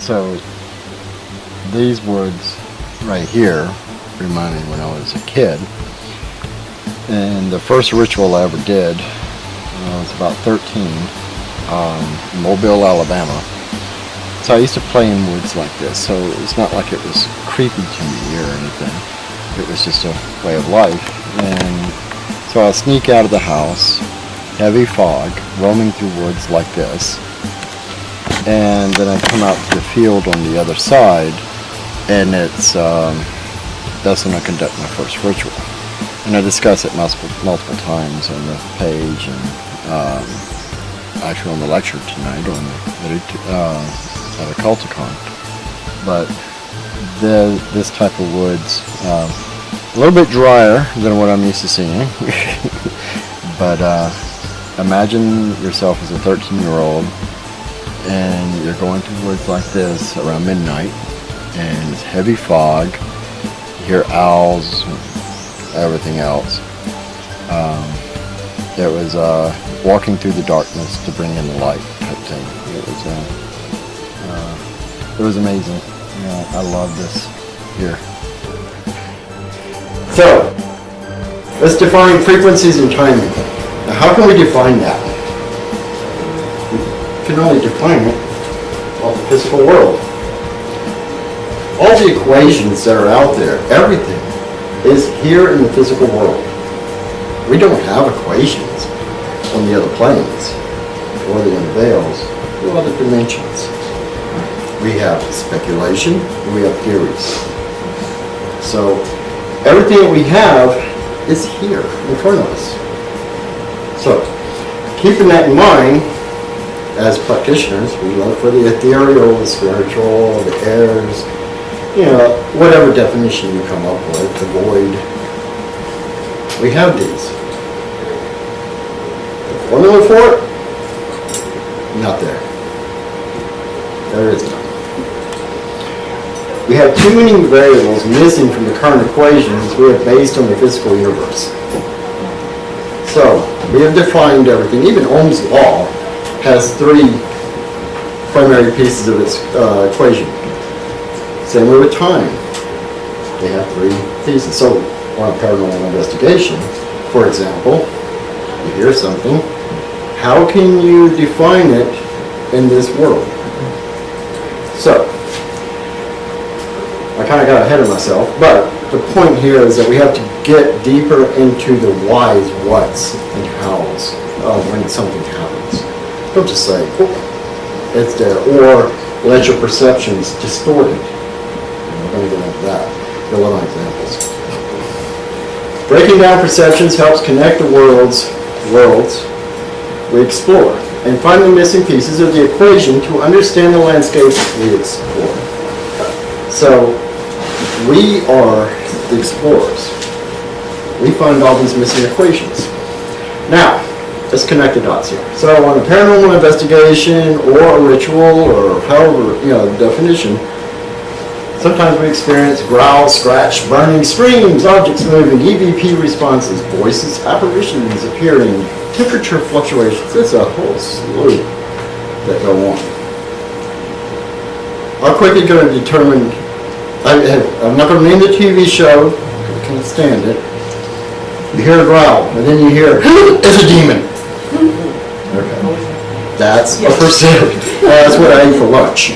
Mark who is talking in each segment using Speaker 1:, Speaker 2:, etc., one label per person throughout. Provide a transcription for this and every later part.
Speaker 1: So these woods right here remind me when I was a kid. And the first ritual I ever did, I was about 13, in Mobile, Alabama. So I used to play in woods like this, so it's not like it was creepy to me or anything. It was just a way of life. And so I'll sneak out of the house, heavy fog, roaming through woods like this, and then I come out to the field on the other side, and it's that's when I conduct my first ritual. And I discuss it multiple times on the page, and actually on the lecture tonight on at Occulticon. But this type of woods, a little bit drier than what I'm used to seeing. But imagine yourself as a 13-year-old, and you're going through woods like this around midnight, and it's heavy fog. You hear owls, everything else. It was walking through the darkness to bring in the light type thing. It was amazing. I love this here. So, let's define frequencies and timing. Now, how can we define that? We can only define it off the physical world. All the equations that are out there, everything, is here in the physical world. We don't have equations on the other planes, or the unveils, or other dimensions. We have speculation, and we have theories. So, everything that we have is here in front of us. So, keeping that in mind, as practitioners, we look for the ethereal, the spiritual, the airs, whatever definition you come up with, the void. We have these. The formula for it? Not there. There is none. We have too many variables missing from the current equations we have based on the physical universe. So, we have defined everything. Even Ohm's law has three primary pieces of its equation. Same way with time. They have three pieces. So, on a paranormal investigation, for example, you hear something, how can you define it in this world? So, I kind of got ahead of myself, but the point here is that we have to get deeper into the whys, whats, and hows when something happens. Don't just say, oh, it's there, or let your perceptions distort it. We're going to get into that. There are a lot of examples. Breaking down perceptions helps connect the worlds we explore and find the missing pieces of the equation to understand the landscape we explore. So, we are the explorers. We find all these missing equations. Now, let's connect the dots here. So, on a paranormal investigation or a ritual or however, the definition, sometimes we experience growls, scratch, burning, screams, objects moving, EVP responses, voices, apparitions appearing, temperature fluctuations. It's a whole slew that go on. How quickly going to determine, I'm not going to name the TV show, I can't stand it. You hear a growl, and then you hear, it's a demon. Okay. That's a perception. That's what I eat for lunch.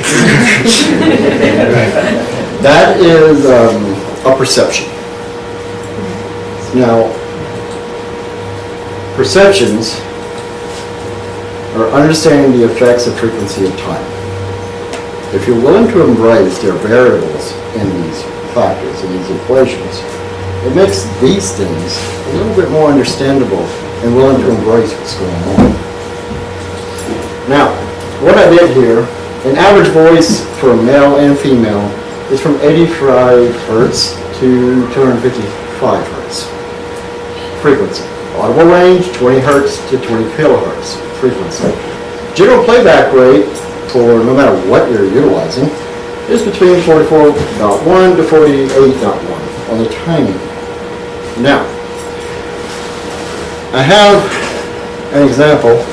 Speaker 1: That is a perception. Now, perceptions are understanding the effects of frequency of time. If you're willing to embrace their variables in these factors, in these equations, it makes these things a little bit more understandable and willing to embrace what's going on. Now, what I did here, an average voice for male and female is from 85 hertz to 255 hertz frequency. Audible range, 20 hertz to 20 kilohertz frequency. General playback rate, for no matter what you're utilizing, is between 44.1 to 48.1 on the timing. Now, I have an example.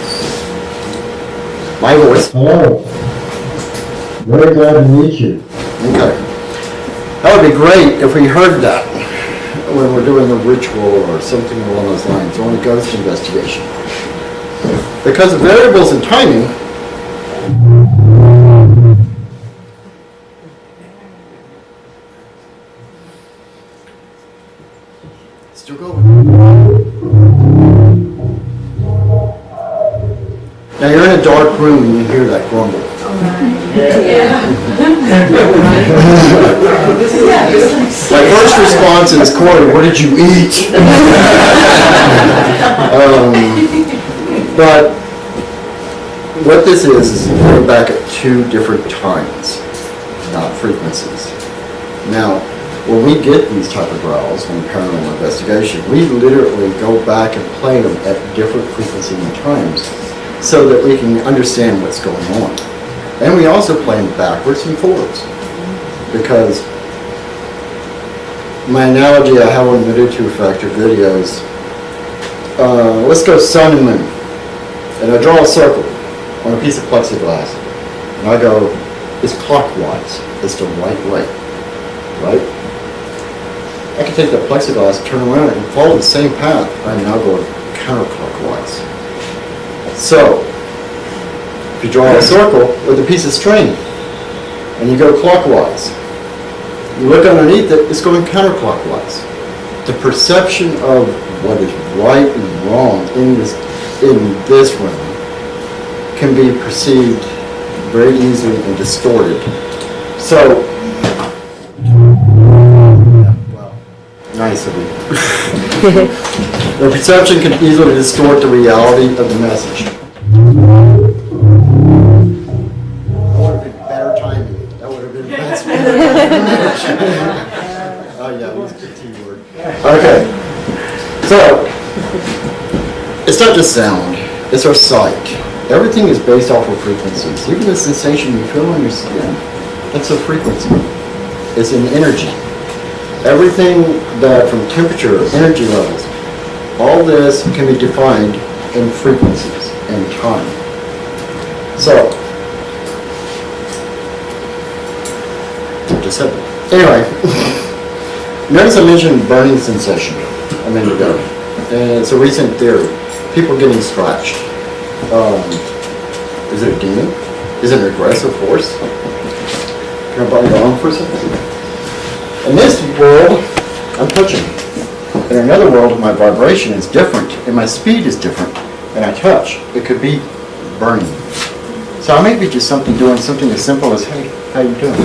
Speaker 1: My voice. Hello. Very glad to meet you. Okay. That would be great if we heard that when we're doing a ritual or something along those lines, or a ghost investigation. Because of variables in timing, still going. Now you're in a dark room and you hear that grumble. My first response is, Corey, what did you eat? But what this is we're back at two different times, not frequencies. Now, when we get these type of growls in paranormal investigation, we literally go back and play them at different frequencies and times so that we can understand what's going on. And we also play them backwards and forwards. Because my analogy I have on Video to Effect or videos, let's go sun and moon. And I draw a circle on a piece of plexiglass. And I go, it's clockwise. It's the right way. Right? I can take that plexiglass, turn around, and follow the same path. I'm now going counterclockwise. So, if you draw a circle with a piece of string, and you go clockwise, you look underneath it, it's going counterclockwise. The perception of what is right and wrong in this room can be perceived very easily and distorted. So, nice of you. The perception can easily distort the reality of the message. That would have been better timing. That would have been best. Oh yeah, that's a good T-word. Okay. So, it's not just sound, it's our sight. Everything is based off of frequencies. Even the sensation you feel on your skin, that's a frequency. It's an energy. Everything that from temperature, energy levels, all this can be defined in frequencies and time. So, just said that. Anyway, notice I mentioned burning sensation a minute ago. And it's a recent theory. People getting scratched. Is it a demon? Is it an aggressive force? Can I bite your arm for a second? In this world, I'm touching. In another world, my vibration is different, and my speed is different, and I touch. It could be burning. So I may be just doing something as simple as, hey, how you doing?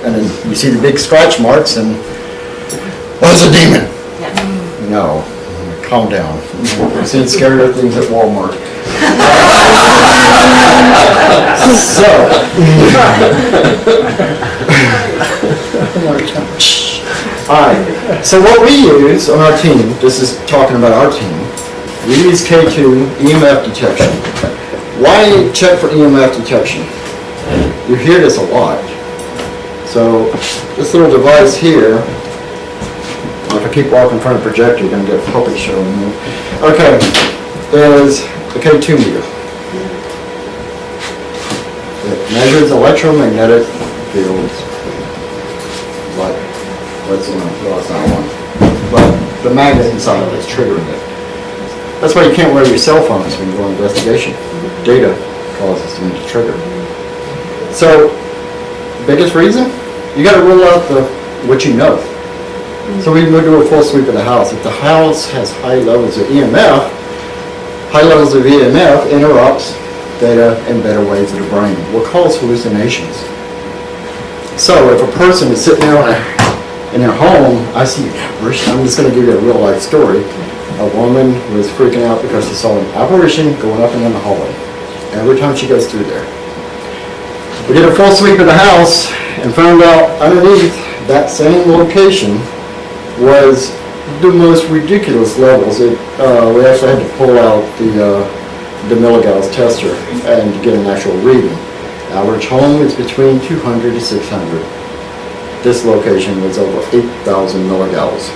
Speaker 1: And then you see the big scratch marks, and, well, it's a demon. Yeah. No, calm down. I've seen scarier things at Walmart. So what we use on our team, this is talking about our team, we use K2 EMF detection. Why check for EMF detection? You hear this a lot. So this little device here, if I keep walking in front of the projector, you're going to get a puppet show in me. Okay, is the K2 meter. It measures electromagnetic fields. But what's in it? Well, it's not one. But the magnet inside of it is triggering it. That's why you can't wear your cell phones when you go on investigation. Data causes them to trigger. So, biggest reason? You got to rule out what you know. So we do a full sweep of the house. If the house has high levels of EMF, interrupts data and beta waves of the brain. Will cause hallucinations. So if a person is sitting there in their home, I see an apparition. I'm just going to give you a real life story. A woman was freaking out because she saw an apparition going up and down the hallway. Every time she goes through there. We did a full sweep of the house and found out underneath that same location was the most ridiculous levels. We actually had to pull out the milligauss tester and get an actual reading. Average home is between 200 to 600. This location was over 8,000 milligauss.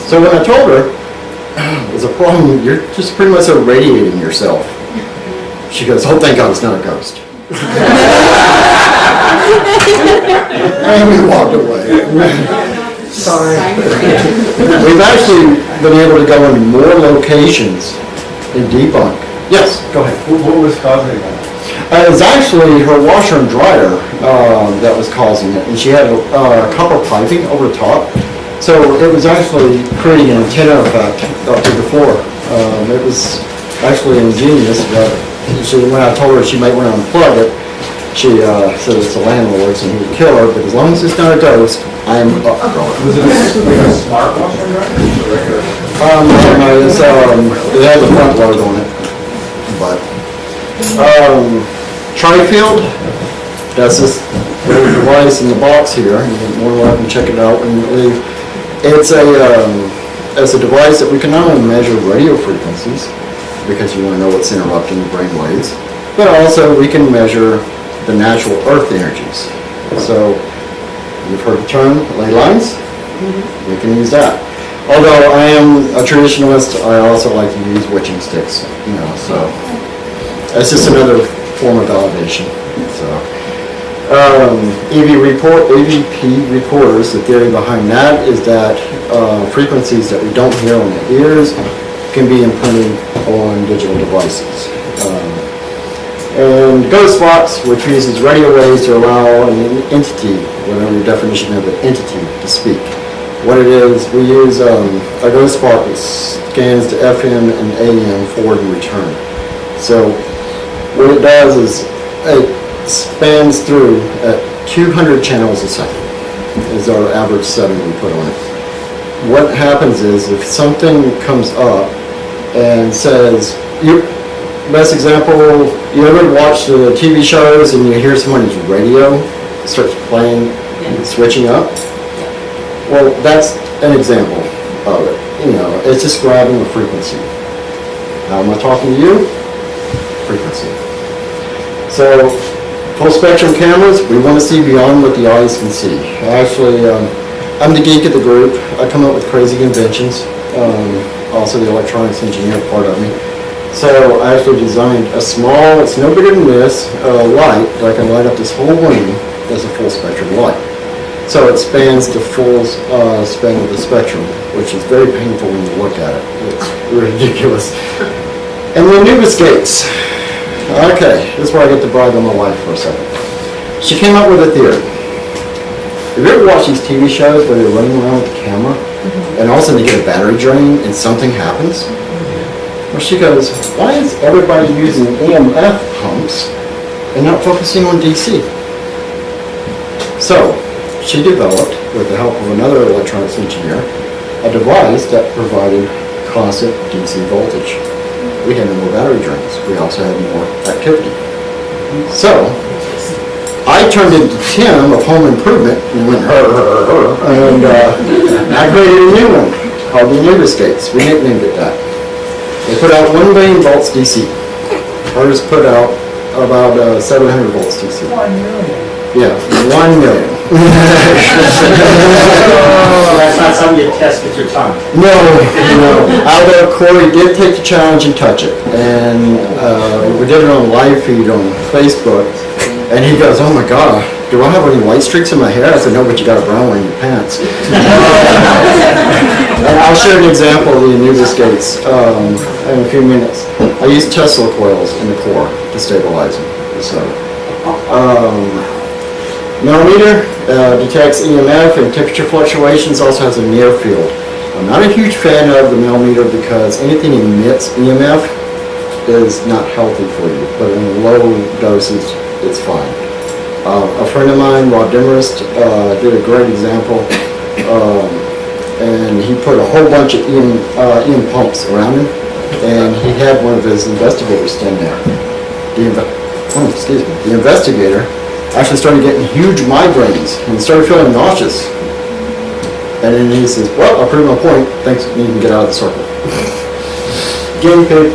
Speaker 1: So when I told her, there's a problem, you're just pretty much irradiating yourself. She goes, oh, thank God it's not a ghost. And we walked away. Sorry. We've actually been able to go into more locations and debunk. Yes, go ahead.
Speaker 2: What was causing that?
Speaker 1: It was actually her washer and dryer that was causing it, and she had a copper piping over the top. So it was actually creating an antenna effect up to the floor. It was actually ingenious, but when I told her she might want to unplug it, she said it's the landlord's and he would kill her, but as long as it's not a ghost, I am up for it.
Speaker 2: Was it like a smart washer and dryer?
Speaker 1: No, it has a front load on it, but Tri-Field, that's this little device in the box here. You're more than welcome to check it out when you leave. It's a device that we can not only measure radio frequencies, because you want to know what's interrupting the brain waves, but also we can measure the natural earth energies. So you've heard the term ley lines? We can use that. Although I am a traditionalist, I also like to use witching sticks, so it's just another form of validation. So EVP recorders, the theory behind that is that frequencies that we don't hear on the ears can be imprinted on digital devices. And Ghost Box, which uses radio waves to allow an entity, whatever your definition of an entity, to speak. What it is, we use a Ghost Box that scans the FM and AM forward and return. So what it does is it spans through at 200 channels a second is our average setting we put on it. What happens is if something comes up and says, best example, you ever watch the TV shows and you hear someone's radio starts playing and switching up? Well, that's an example of it. It's just grabbing a frequency. How am I talking to you? Frequency. So, full spectrum cameras, we want to see beyond what the eyes can see. Actually, I'm the geek of the group. I come up with crazy inventions. Also the electronics engineer part of me. So I actually designed a small, it's no bigger than this, light that I can light up this whole room as a full spectrum light. So it spans the full span of the spectrum, which is very painful when you look at it. It's ridiculous. And the newest gates. Okay, this is where I get to brag on my wife for a second. She came up with a theory. Have you ever watched these TV shows where they're running around with the camera, and all of a sudden they get a battery drain and something happens? Well, she goes, why is everybody using EMF pumps and not focusing on DC? So, she developed, with the help of another electronics engineer, a device that provided constant DC voltage. We had no more battery drains. We also had more activity. So, I turned into Tim of Home Improvement and went, and I created a new one called the newest gates. We nicknamed it that. They put out 1 million volts DC. Hers put out about 700 volts DC.
Speaker 2: 1 million.
Speaker 1: Yeah, 1 million.
Speaker 3: That's not something you test with your tongue.
Speaker 1: No. Although Corey did take the challenge and touch it. And we did it on live feed on Facebook. And he goes, oh my God, do I have any white streaks in my hair? I said, no, but you got a brown one in your pants. And I'll share an example of the newest gates in a few minutes. I use Tesla coils in the core to stabilize them. So, millimeter detects EMF and temperature fluctuations, also has a near field. I'm not a huge fan of the millimeter because anything emits EMF is not healthy for you, but in low doses, it's fine. A friend of mine, Rob Demarest, did a great example, and he put a whole bunch of EM pumps around him, and he had one of his investigators stand there. The investigator actually started getting huge migraines and started feeling nauseous. And then he says, well, I'll prove my point. Thanks, you can get out of the circle. Guinea pig.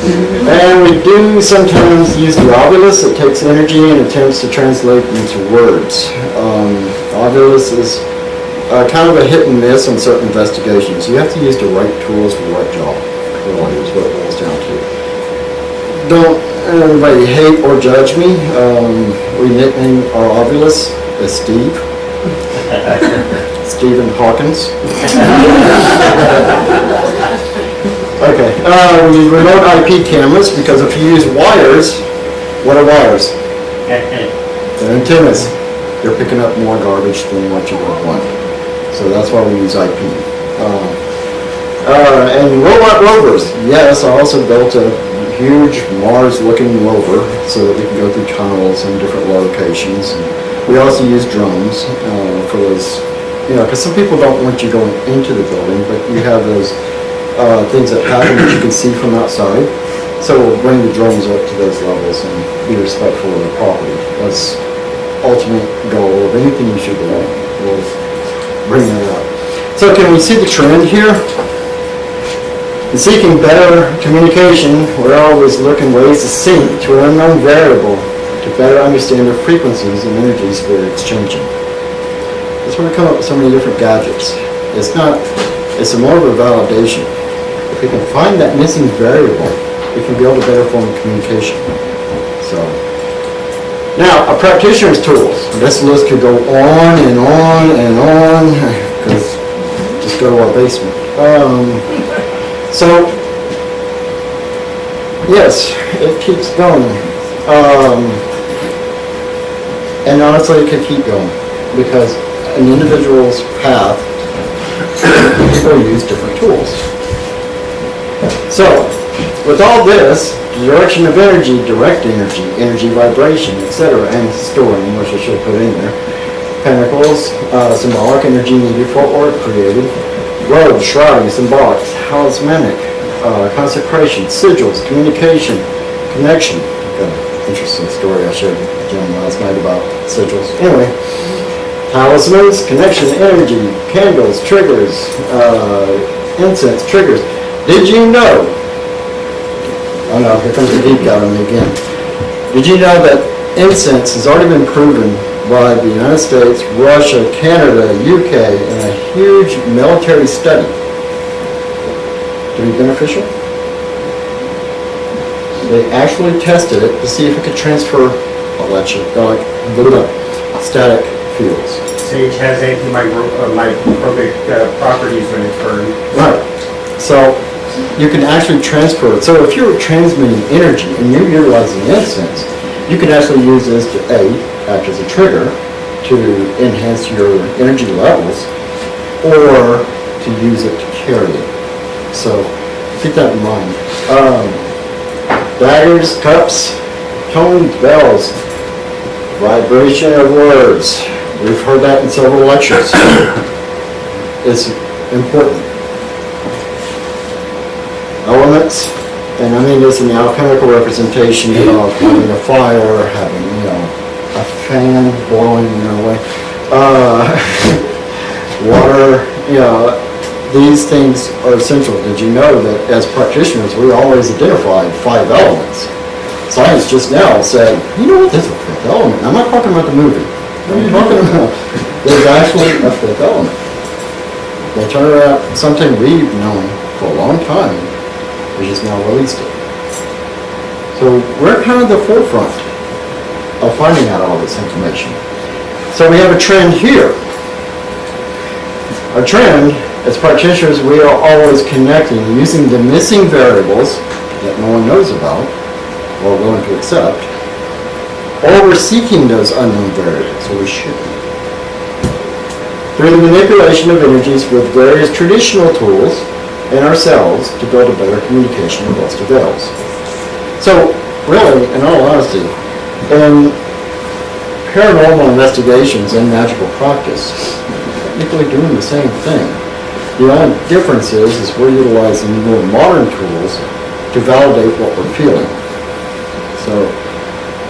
Speaker 1: And we do sometimes use the Ovilus. It takes energy and attempts to translate into words. Ovilus is kind of a hit and miss on certain investigations. You have to use the right tools for the right job. Really is what it boils down to. anybody hate or judge me, we nickname our ovulus as Steve. Stephen Hawkins. Okay, we use remote IP cameras because if you use wires, what are wires? They're antennas. They're picking up more garbage than what you would want. So that's why we use IP. And robot rovers. Yes, I also built a huge Mars-looking rover so that we can go through tunnels in different locations. And we also use drones for those, because some people don't want you going into the building, but you have those things that happen that you can see from outside. So we'll bring the drones up to those levels and be respectful of the property. That's ultimate goal of anything you should do. We'll bring that up. So can we see the trend here? In seeking better communication, we're always looking ways to sync to an unknown variable to better understand the frequencies and energies we're exchanging. That's why we come up with so many different gadgets. It's more of a validation. If we can find that missing variable, we can build a better form of communication. So, now, a practitioner's tools. This list could go on and on and on, because just go to our basement. So, yes, it keeps going. And honestly, it could keep going, because an individual's path, people use different tools. So, with all this, direction of energy, direct energy, energy vibration, etc., and storing, which I should put in there. Pentacles, symbolic energy needed for or created. Robes, shrouding, symbolic, talismanic, consecration, sigils, communication, connection. Got an interesting story I showed Jim last night about sigils. Anyway, talismans, connection, energy, candles, triggers, incense, triggers. Did you know? Oh no, here comes the geek out on me again. Did you know that incense has already been proven by the United States, Russia, Canada, UK, in a huge military study to be beneficial? They actually tested it to see if it could transfer static fields.
Speaker 3: Sage has antimicrobic properties when it's burned.
Speaker 1: Right. So you can actually transfer it. So if you're transmitting energy and you're utilizing incense, you can actually use this to act as a trigger to enhance your energy levels, or to use it to carry it. So keep that in mind. Daggers, cups, tones, bells, vibration of words. We've heard that in several lectures. It's important. Elements, and I mean this in the alchemical representation of having a fire, having, a fan blowing away, water, these things are essential. Did you know that as practitioners, we always identified 5 elements? Science just now said, you know what, there's a 5th element. I'm not talking about the movie. I'm talking about, there's actually a 5th element. They turned out something we've known for a long time. We just now released it. So we're kind of the forefront of finding out all this information. So we have a trend here. Our trend, as practitioners, we are always connecting using the missing variables that no one knows about or willing to accept, or we're seeking those unknown variables, so we should be. Through the manipulation of energies with various traditional tools and ourselves to build a better communication with most avails. So, really, in all honesty, in paranormal investigations and magical practice, technically doing the same thing. The only difference is we're utilizing more modern tools to validate what we're feeling. So,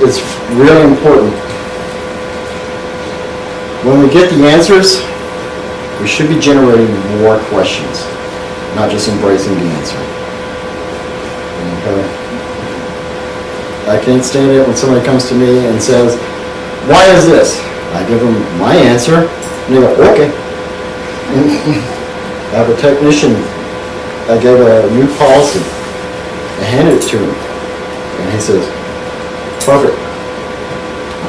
Speaker 1: it's really important. When we get the answers, we should be generating more questions, not just embracing the answer. Okay? I can't stand it when somebody comes to me and says, why is this? I give them my answer, and they go, okay. I have a technician, I gave a new policy, I handed it to him, and he says, Perfect.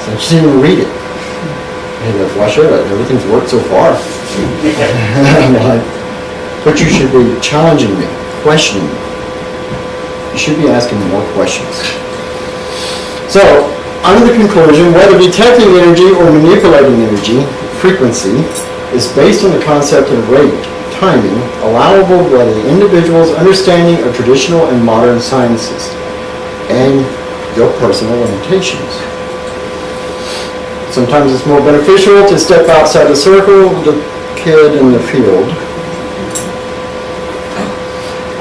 Speaker 1: So I just didn't even read it. And if I should, everything's worked so far. I'm like, but you should be challenging me, questioning me. You should be asking me more questions. So, under the conclusion, whether detecting energy or manipulating energy, frequency, is based on the concept of rate, timing, allowable by the individual's understanding of traditional and modern sciences, and your personal limitations. Sometimes it's more beneficial to step outside the circle of the kid in the field,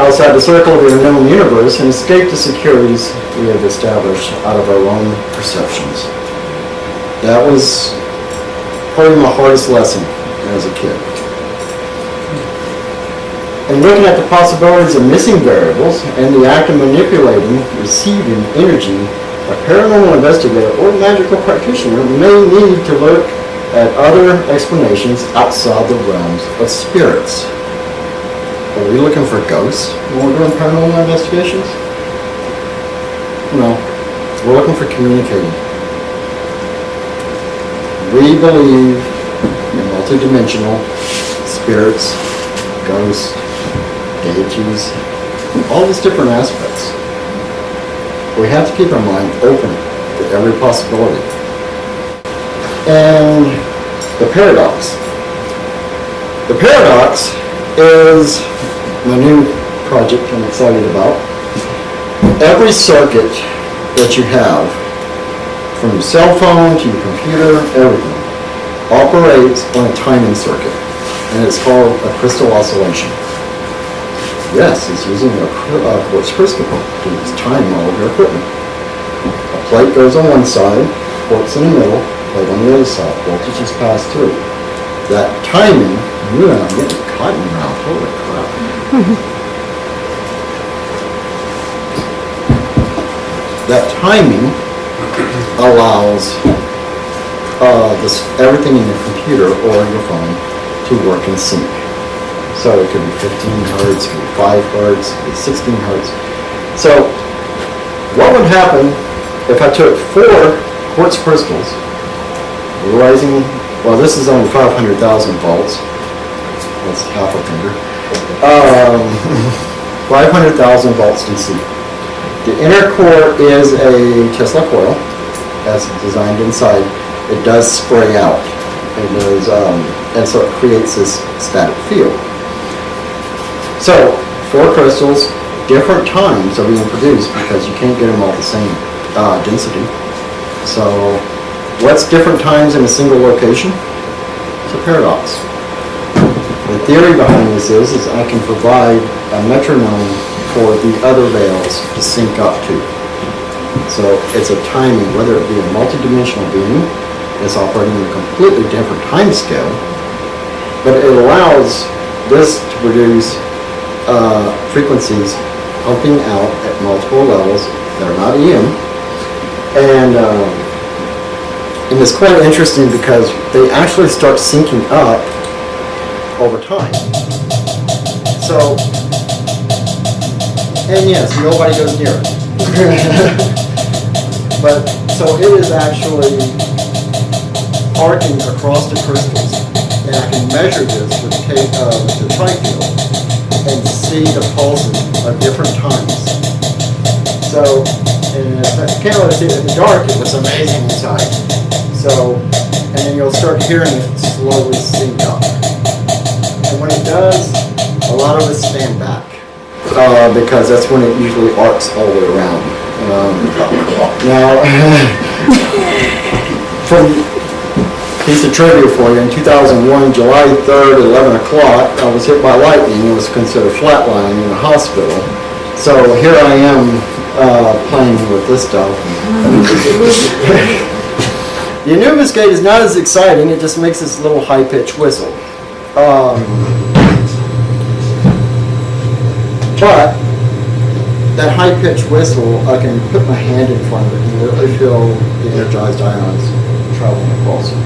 Speaker 1: outside the circle of your known universe, and escape the securities we have established out of our own perceptions. That was probably my hardest lesson as a kid. And looking at the possibilities of missing variables and the act of manipulating, receiving energy, a paranormal investigator or magical practitioner may need to look at other explanations outside the realms of spirits. Are we looking for ghosts when we're doing paranormal investigations? No. We're looking for communicating. We believe in multidimensional spirits, ghosts, deities, all these different aspects. We have to keep our mind open to every possibility. And the paradox. The paradox is my new project I'm excited about. Every circuit that you have, from your cell phone to your computer, everything, operates on a timing circuit, and it's called a crystal oscillation. Yes, it's using a quartz crystal to time all of your equipment. A plate goes on one side, quartz in the middle, plate on the other side, voltage is passed through. That timing, I'm getting cotton mouth, holy crap. That timing allows everything in your computer or your phone to work in sync. So it could be 15 hertz, it could be 5 hertz, it could be 16 hertz. So what would happen if I took 4 quartz crystals, rising, well this is only 500,000 volts, that's half a finger, 500,000 volts DC. The inner core is a Tesla coil, as designed inside. It does spray out. It does, and so it creates this static field. So, 4 crystals, different times are being produced because you can't get them all the same density. So, what's different times in a single location? It's a paradox. The theory behind this is I can provide a metronome for the other veils to sync up to. So, it's a timing, whether it be a multidimensional being, it's operating in a completely different time scale, but it allows this to produce frequencies pumping out at multiple levels that are not EM, and it's quite interesting because they actually start syncing up over time. So, and yes, nobody goes near it. But, so it is actually arcing across the crystals, and I can measure this with the tri-field and see the pulses at different times. So, and you can't really see it in the dark, it looks amazing inside. So, and then you'll start hearing it slowly sync up. And when it does, a lot of us stand back, because that's when it usually arcs all the way around. Now, from piece of trivia for you, in 2001, July 3rd, 11 o'clock, I was hit by lightning and was considered flatlining in the hospital. So here I am playing with this stuff. The Anubis gate is not as exciting, it just makes this little high-pitched whistle. But that high-pitched whistle, I can put my hand in front of it and literally feel the energized ions traveling across it.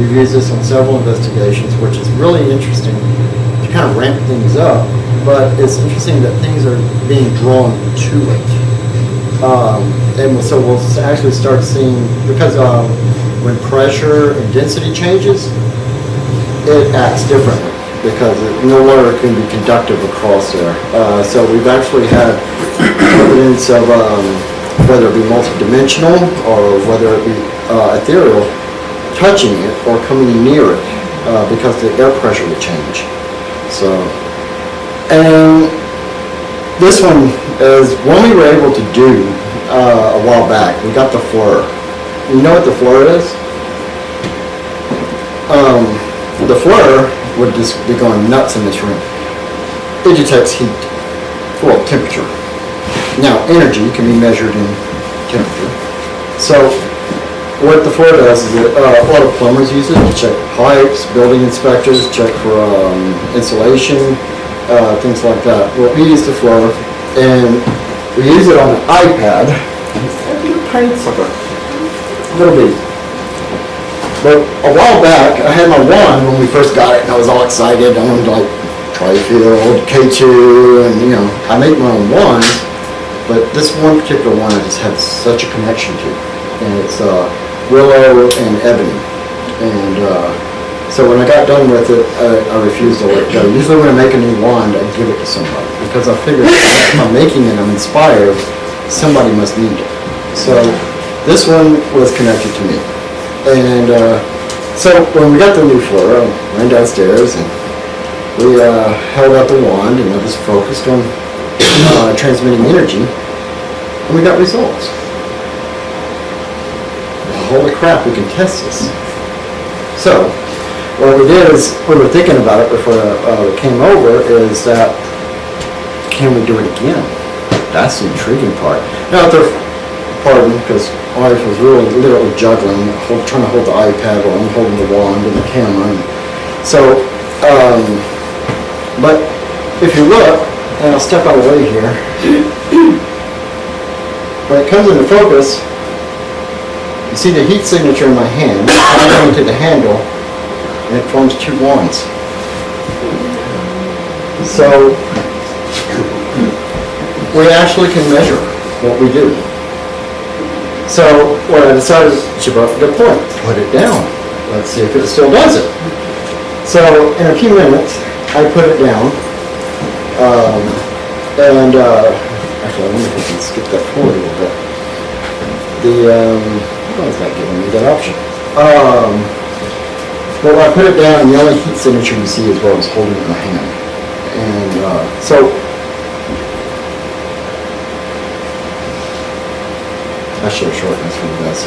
Speaker 1: We've used this on several investigations, which is really interesting to kind of ramp things up, but it's interesting that things are being drawn to it. And so we'll actually start seeing, because when pressure and density changes, it acts differently because no water can be conductive across there. So we've actually had evidence of whether it be multidimensional or whether it be ethereal touching it or coming near it because the air pressure would change. So, and this one is one we were able to do a while back. We got the flare. You know what the flare is? The flare would just be going nuts in this room. It detects heat, well, temperature. Now, energy can be measured in temperature. So, what the flare does is that a lot of plumbers use it to check pipes, building inspectors check for insulation, things like that. Well, we use the flare, and we use it on an iPad. It's a little tiny sucker, little bitty. But a while back, I had my wand when we first got it, and I was all excited. I wanted to like Tri-Field, K2, and you know, I make my own wands. But this one particular one, I just have such a connection to, and it's willow and ebony. And so when I got done with it, I refused to let it go. Usually when I make a new wand, I give it to somebody because I figure if I'm making it, I'm inspired. Somebody must need it. So this one was connected to me. And so when we got the new flare, I ran downstairs and we held out the wand and I just focused on transmitting energy, and we got results. Holy crap, we can test this. So what we did is, we were thinking about it before we came over, is that can we do it again? That's the intriguing part. Now, pardon, because my wife was really literally juggling, trying to hold the iPad while I'm holding the wand and the camera. And so, but if you look, and I'll step out of the way here, when it comes into focus, you see the heat signature in my hand. I'm going to the handle, and it forms two wands. So, we actually can measure what we do. So what I decided, she brought a good point, put it down. Let's see if it still does it. So in a few minutes, I put it down. Actually, I wonder if I can skip that forward a little bit. Why is that giving me that option? Well, when I put it down, the only heat signature you see is what I was holding in my hand. And so, I should have shortened this one, that's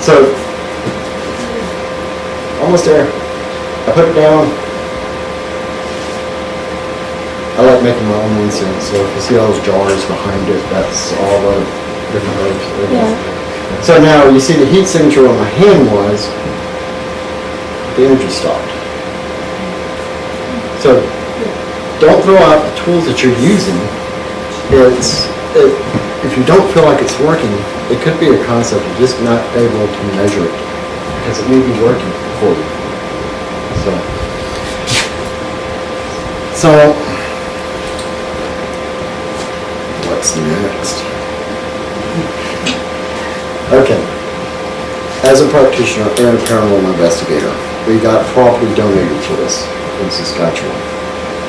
Speaker 1: So, almost there. I put it down. I like making my own incense, so if you see all those jars behind it, that's all the different herbs. Yeah. So now you see the heat signature on my hand was, the energy stopped. So don't throw out the tools that you're using. If you don't feel like it's working, it could be a concept of just not able to measure it because it may be working for you. So what's next? Okay. As a practitioner and a paranormal investigator, we got property donated to us in Saskatchewan.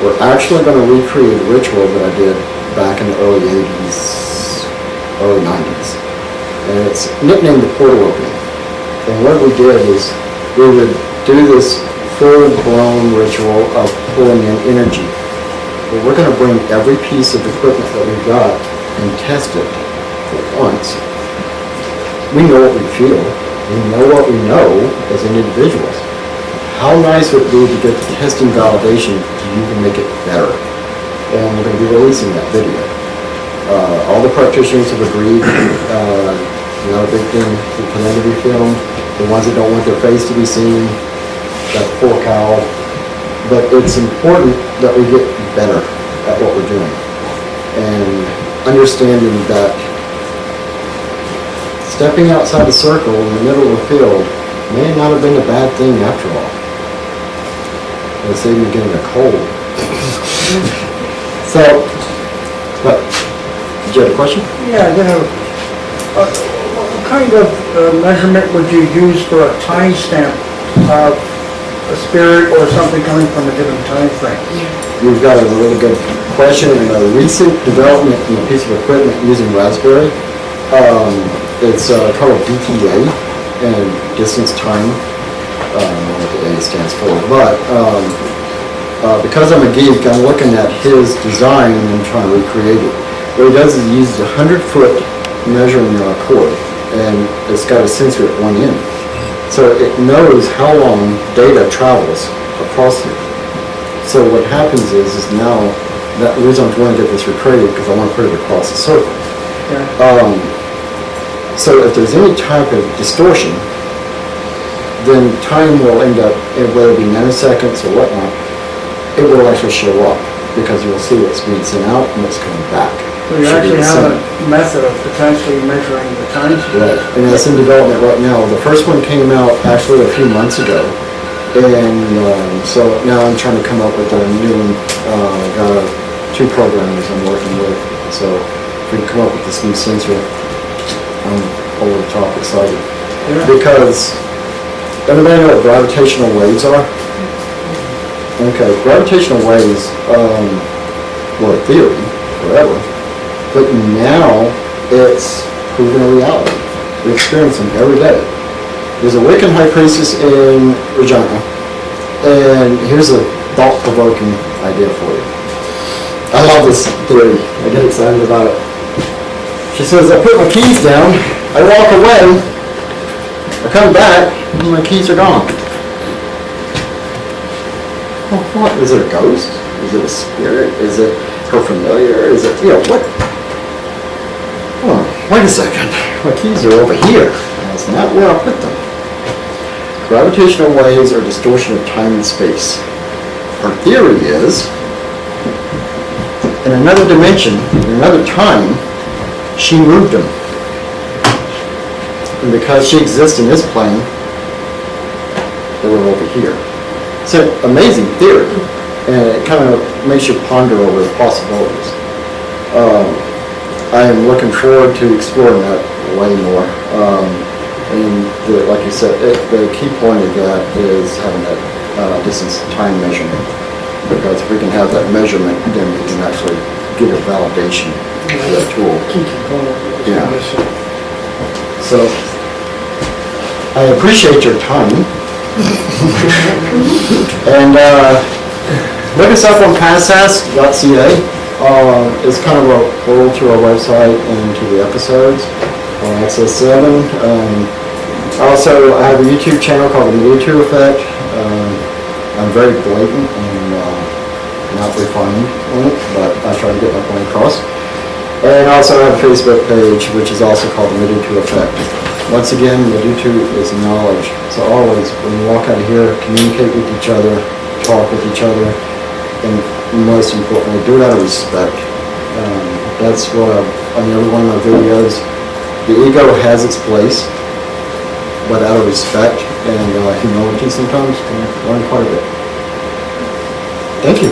Speaker 1: We're actually going to recreate a ritual that I did back in the early 80s, early 90s. And it's nicknamed the portal opening. And what we did is we would do this full-blown ritual of pulling in energy. But we're going to bring every piece of equipment that we've got and test it at once. We know what we feel. We know what we know as individuals. How nice would it be to get the testing validation to even make it better? And we're going to be releasing that video. All the practitioners have agreed, not a big thing for them to be filmed. The ones that don't want their face to be seen, that's poor cow. But it's important that we get better at what we're doing. And understanding that stepping outside the circle in the middle of the field may not have been a bad thing after all. It saved me getting a cold. So, but, did you have a question?
Speaker 4: Yeah, you know, what kind of measurement would you use for a timestamp of a spirit or something coming from a given time frame?
Speaker 1: You've got a really good question. A recent development in a piece of equipment using Raspberry. It's called DTA, and distance time. I don't know what the A stands for, but because I'm a geek, I'm looking at his design and trying to recreate it. What he does is he uses a 100-foot measuring cord, and it's got a sensor at one end. So it knows how long data travels across here. So what happens is now, that the reason I want to get this recreated, because I want to put it across the circle.
Speaker 4: Okay.
Speaker 1: So if there's any type of distortion, then time will end up, whether it be nanoseconds or whatnot, it will actually show up, because you'll see what's being sent out and what's coming back.
Speaker 4: So you
Speaker 1: Should be
Speaker 4: actually
Speaker 1: the
Speaker 4: have
Speaker 1: same.
Speaker 4: a method of potentially measuring the time
Speaker 1: Right,
Speaker 4: space.
Speaker 1: and that's in development right now. The first one came out actually a few months ago. And so now I'm trying to come up with a new one. Got 2 programmers I'm working with. So if we can come up with this new sensor, I'm over the top excited.
Speaker 4: Yeah.
Speaker 1: Because, everybody know what gravitational waves are? Okay, gravitational waves were a theory forever. But now it's proven a reality. We experience them every day. There's a Wiccan high priestess in Regina, and here's a thought-provoking idea for you. I love this theory. I get excited about it. She says, I put my keys down, I walk away, I come back, and my keys are gone. Well, what? Is it a ghost? Is it a spirit? Is it her familiar? Is it, what? Oh, wait a second. My keys are over here. That's not where I put them. Gravitational waves are distortion of time and space. Her theory is, in another dimension, in another time, she moved them. And because she exists in this plane, they were over here. It's an amazing theory, and it kind of makes you ponder over the possibilities. I am looking forward to exploring that way more. Like you said, the key point of that is having that distance time measurement. Because if we can have that measurement, then we can actually get a validation of that tool.
Speaker 4: Key component.
Speaker 1: Yeah. So, I appreciate your time. And look us up on P.A.S.T.ca. It's kind of a roll to our website and to the episodes on Access 7. Also, I have a YouTube channel called The Magickal Effect. I'm very blatant and not refined on it, but I try to get my point across. And also I have a Facebook page, which is also called The Magickal Effect. Once again, Magickal is knowledge. So always, when you walk out of here, communicate with each other, talk with each other, and most importantly, do it out of respect. That's what on every one of my videos, the ego has its place, but out of respect and humility sometimes, you can learn quite a bit. Thank you.